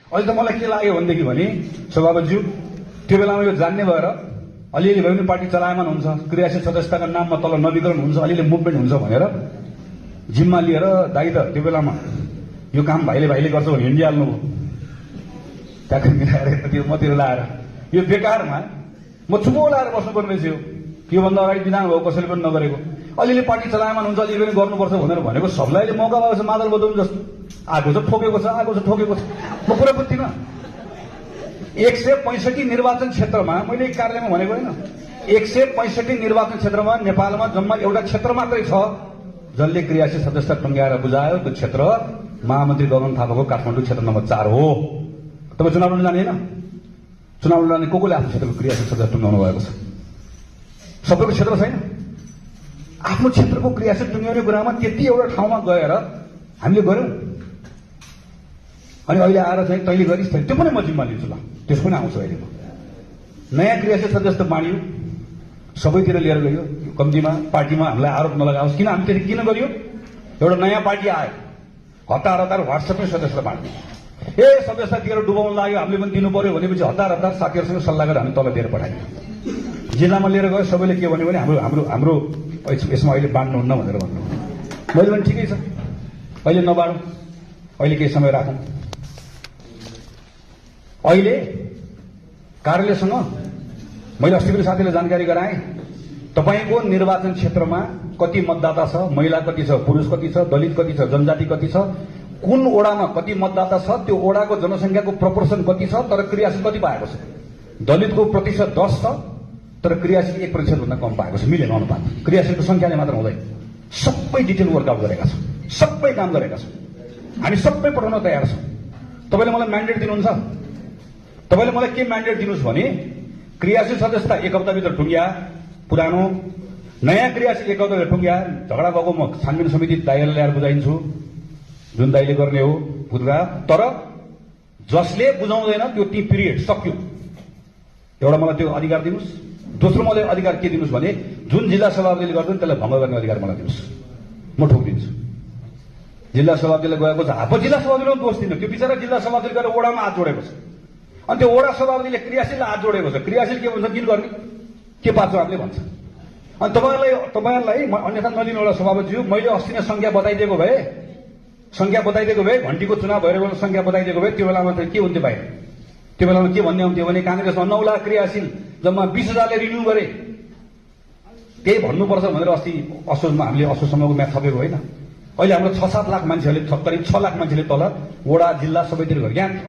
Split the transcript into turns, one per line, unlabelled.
अहिले त मलाई के लाग्यो भनेदेखि भने सभापतिज्यू त्यो बेलामा यो जान्ने भएर अलिअलि भए पनि पार्टी चलायमान हुन्छ, क्रियाशील सदस्यताका नाममा तल नवीकरण हुन्छ, अलिअलि मुभमेन्ट हुन्छ भनेर जिम्मा लिएर दाइ त त्यो बेलामा यो काम भाइले गर्छ भने हिँडिहाल्नु हो। ट्याक्कै मिलाएर त्यो मतिर लाएर यो बेकारमा म चुपो लाएर बस्नुपर्ने रहेछ। योभन्दा अगाडि विधान भएको कसैले पनि नगरेको, अलिअलि पार्टी चलायमान हुन्छ, अलिअलि पनि गर्नुपर्छ भनेर भनेको सबलाई अहिले मौका पाएको छ मादल बदौल जस्तो। आएको छ ठोकेको छ, आएको छ ठोकेको छ। म कुरा बुझ्दिनँ। 165 निर्वाचन क्षेत्रमा मैले कार्यालयमा भनेको होइन, 165 निर्वाचन क्षेत्रमा नेपालमा जम्मा एउटा क्षेत्र मात्रै छ जसले क्रियाशील सदस्यता टुङ्ग्याएर बुझायो। त्यो क्षेत्र महामन्त्री गगन थापाको काठमाडौँ क्षेत्र नम्बर 4 हो। तपाईँ चुनाव लड्न जाने होइन? चुनाव लड्न जाने को आफ्नो क्षेत्रको क्रियाशील सदस्य टुङ्ग्याउनु भएको छ? सबैको क्षेत्र छैन। आफ्नो क्षेत्रको क्रियाशील टुङ्ग्याउने कुरामा त्यति एउटा ठाउँमा गएर हामीले गर्यौं। अनि अहिले आएर चाहिँ तैँले गरिस्, त्यो पनि म जिम्मा लिन्छु। ल त्यस पनि आउँछ। अहिले नयाँ क्रियाशील सदस्य बाँडियो, सबैतिर लिएर गयो। कम्तीमा पार्टीमा हामीलाई आरोप नलगाओस्। किन हामी त्यति किन गरियो? एउटा नयाँ पार्टी आयो, हतार व्हाट्सएपमै सदस्यता बाँड्यो। सदस्यता दिएर डुबाउन लाग्यो, हामीले पनि दिनु पर्यो भनेपछि हतार साथीहरूसँग सल्लाह गरेर हामी तल दिएर पठायौँ। जिल्लामा लिएर गयो, सबैले के भन्यो भने हाम्रो यसमा अहिले बाँड्नुहुन्न भनेर भन्नु। मैले पनि ठिकै छ, अहिले नबाँडौँ, अहिले केही समय राखौँ। अहिले कार्यालयसँग मैले अस्ति पनि साथीलाई जानकारी गराएँ, तपाईको निर्वाचन क्षेत्रमा कति मतदाता छ, महिला कति छ, पुरुष कति छ, दलित कति छ, जनजाति कति छ, कुन ओडामा कति मतदाता छ, त्यो ओडाको जनसङ्ख्याको प्रपोर्सन कति छ, तर क्रियाशील कति पाएको छ। दलितको प्रतिशत 10 छ, तर क्रियाशील 1% भन्दा कम पाएको छ। मिलेन अनुपात, क्रियाशीलको संख्याले मात्र हुँदैन। सबै डिटेल वर्कआउट गरेका छौँ, सबै काम गरेका छौँ, हामी सबै पठाउन तयार छौँ। तपाईँले मलाई म्यान्डेट दिनुहुन्छ? तपाईँले मलाई के म्यान्डेट दिनुहोस् भने क्रियाशील सदस्यता 1 हप्ताभित्र टुङ्ग्या, पुरानो नयाँ क्रियाशील 1 हप्ताभित्र टुङ्ग्या। झगडा भएको म छानबिन समिति दाइले ल्याएर बुझाइन्छु, जुन दाइले गर्ने हो बुझ्दा। तर जसले बुझाउँदैन त्यो ती पिरियड सक्यो। एउटा मलाई त्यो अधिकार दिनुहोस्। दोस्रो मलाई अधिकार के दिनुहोस् भने जुन जिल्ला सभापतिले गर्दैन त्यसलाई भङ्ग गर्ने अधिकार मलाई दिनुहोस्, म ठोकिदिन्छु। जिल्ला सभापतिले गएको छ, अब जिल्ला सभापतिले दोष दिनु। त्यो बिचरा जिल्ला सभापतिले गएर ओडामा हात जोडेको छ, अनि त्यो ओडा सभापतिले क्रियाशीललाई हात जोडेको छ। क्रियाशील के भन्छ, किन गर्ने, के पार्छौँ हामीले भन्छ। अनि तपाईँहरूलाई अन्यथा नलिनु होला सभापतिज्यू। मैले अस्ति नै संख्या बताइदिएको भए घन्टीको चुनाव भएर संख्या बताइदिएको भए त्यो बेलामा त के हुन्थ्यो बाहिर? त्यो बेलामा के भन्ने हुन्थ्यो भने कांग्रेसमा 9 लाख क्रियाशील जम्मा 20,000ले रिन्यू गरे, त्यही भन्नुपर्छ भनेर अस्ति असोजमा हामीले असोजसम्मको म्याच थपेको होइन। अहिले हाम्रो 6-7 लाख मान्छेहरूले, करिब 6 लाख मान्छेले तल वडा जिल्ला सबैतिर गरे।